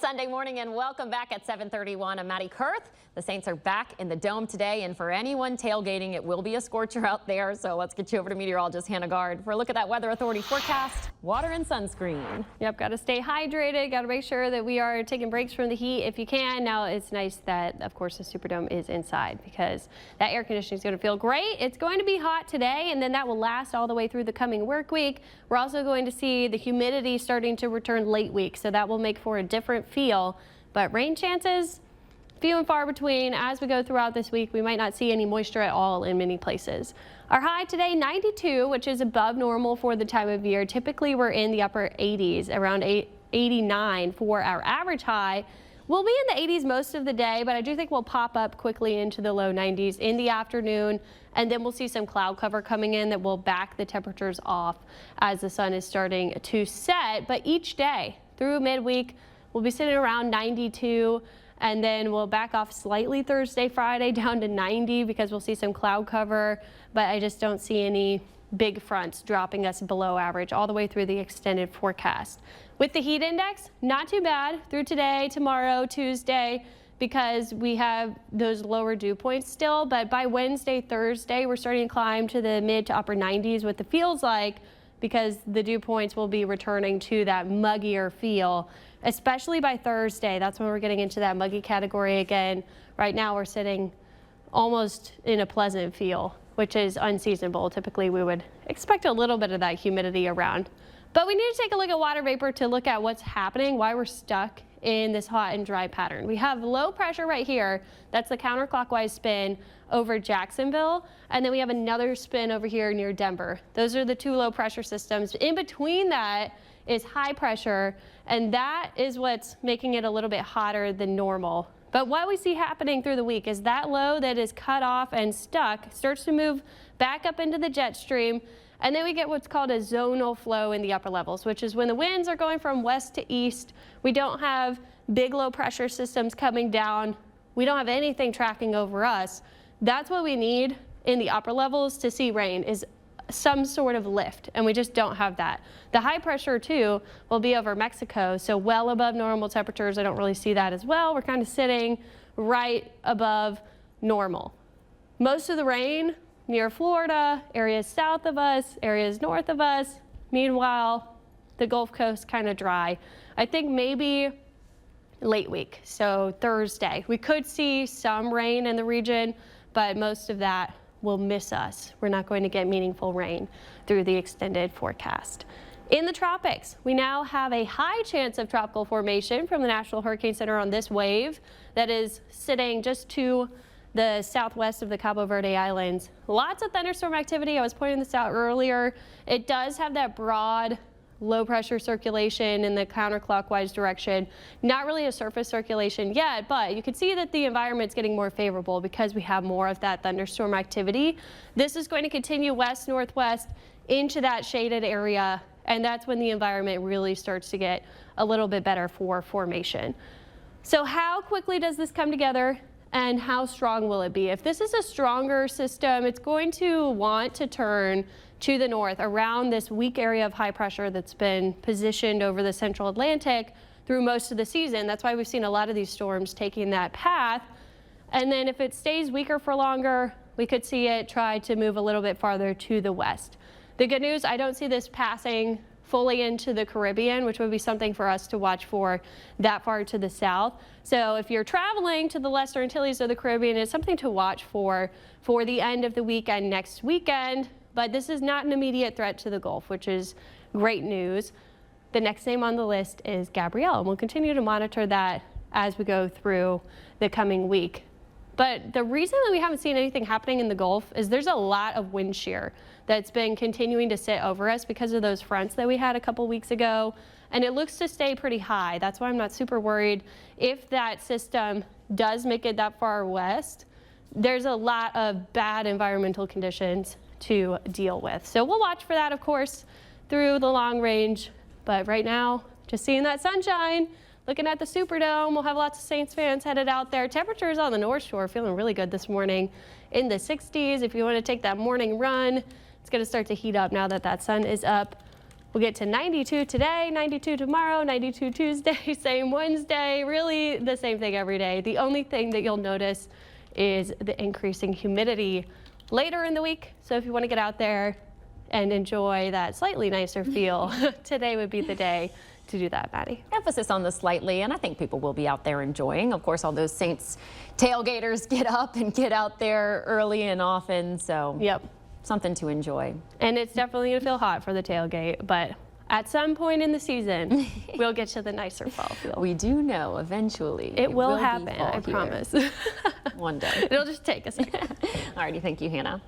Sunday morning and welcome back at 7:31. I'm Maddie Kurth. The Saints are back in the Dome today, and for anyone tailgating, it will be a scorcher out there. So let's get you over to meteorologist Hannah Gard for a look at that Weather Authority forecast, water and sunscreen. Yep, got to stay hydrated. Got to make sure that we are taking breaks from the heat if you can. Now it's nice that, of course, the Superdome is inside because that air conditioning is going to feel great. It's going to be hot today, and then that will last all the way through the coming work week. We're also going to see the humidity starting to return late week, so that will make for a different feel, but rain chances few and far between. As we go throughout this week, we might not see any moisture at all in many places. Our high today, 92, which is above normal for the time of year. Typically we're in the upper 80s, around 89 for our average high. We'll be in the 80s most of the day, but I do think we'll pop up quickly into the low 90s in the afternoon, and then we'll see some cloud cover coming in that will back the temperatures off as the sun is starting to set. But each day through midweek, we'll be sitting around 92, and then we'll back off slightly Thursday, Friday down to 90 because we'll see some cloud cover, but I just don't see any big fronts dropping us below average all the way through the extended forecast. With the heat index, not too bad through today, tomorrow, Tuesday, because we have those lower dew points still, but by Wednesday, Thursday, we're starting to climb to the mid to upper 90s, what the feels like, because the dew points will be returning to that muggier feel, especially by Thursday. That's when we're getting into that muggy category again. Right now we're sitting almost in a pleasant feel, which is unseasonable. Typically we would expect a little bit of that humidity around. But we need to take a look at water vapor to look at what's happening, why we're stuck in this hot and dry pattern. We have low pressure right here. That's the counterclockwise spin over Jacksonville. And then we have another spin over here near Denver. Those are the two low pressure systems. In between that is high pressure, and that is what's making it a little bit hotter than normal. But what we see happening through the week is that low that is cut off and stuck starts to move back up into the jet stream. And then we get what's called a zonal flow in the upper levels, which is when the winds are going from west to east. We don't have big low pressure systems coming down. We don't have anything tracking over us. That's what we need in the upper levels to see rain, is some sort of lift, and we just don't have that. The high pressure too will be over Mexico, so well above normal temperatures. I don't really see that as well. We're kind of sitting right above normal. Most of the rain near Florida, areas south of us, areas north of us. Meanwhile, the Gulf Coast kind of dry. I think maybe late week, so Thursday, we could see some rain in the region, but most of that will miss us. We're not going to get meaningful rain through the extended forecast. In the tropics, we now have a high chance of tropical formation from the National Hurricane Center on this wave that is sitting just to the southwest of the Cabo Verde Islands. Lots of thunderstorm activity. I was pointing this out earlier. It does have that broad low pressure circulation in the counterclockwise direction. Not really a surface circulation yet, but you can see that the environment's getting more favorable because we have more of that thunderstorm activity. This is going to continue west northwest into that shaded area, and that's when the environment really starts to get a little bit better for formation. So how quickly does this come together, and how strong will it be? If this is a stronger system, it's going to want to turn to the north around this weak area of high pressure that's been positioned over the central Atlantic through most of the season. That's why we've seen a lot of these storms taking that path. And then if it stays weaker for longer, we could see it try to move a little bit farther to the west. The good news, I don't see this passing fully into the Caribbean, which would be something for us to watch for that far to the south. So if you're traveling to the Lesser Antilles or the Caribbean, it's something to watch for the end of the weekend next weekend. But this is not an immediate threat to the Gulf, which is great news. The next name on the list is Gabrielle, and we'll continue to monitor that as we go through the coming week. But the reason that we haven't seen anything happening in the Gulf is there's a lot of wind shear that's been continuing to sit over us because of those fronts that we had a couple weeks ago, and it looks to stay pretty high. That's why I'm not super worried. If that system does make it that far west, there's a lot of bad environmental conditions to deal with. So we'll watch for that, of course, through the long range. But right now, just seeing that sunshine, looking at the Superdome. We'll have lots of Saints fans headed out there. Temperatures on the North Shore feeling really good this morning in the 60s. If you want to take that morning run, it's going to start to heat up now that that sun is up We'll get to 92 today, 92 tomorrow, 92 Tuesday, same Wednesday, really the same thing every day. The only thing that you'll notice is the increasing humidity later in the week. So if you want to get out there and enjoy that slightly nicer feel, today would be the day to do that, Maddie. Emphasis on the slightly, and I think people will be out there enjoying. Of course, all those Saints tailgaters get up and get out there early and often, so Yep. something to enjoy. And it's definitely going to feel hot for the tailgate, but at some point in the season, we'll get to the nicer fall feel. We do know eventually. It will be happen, fall I here. promise. One day. It'll just take a second. Alrighty, thank you, Hannah.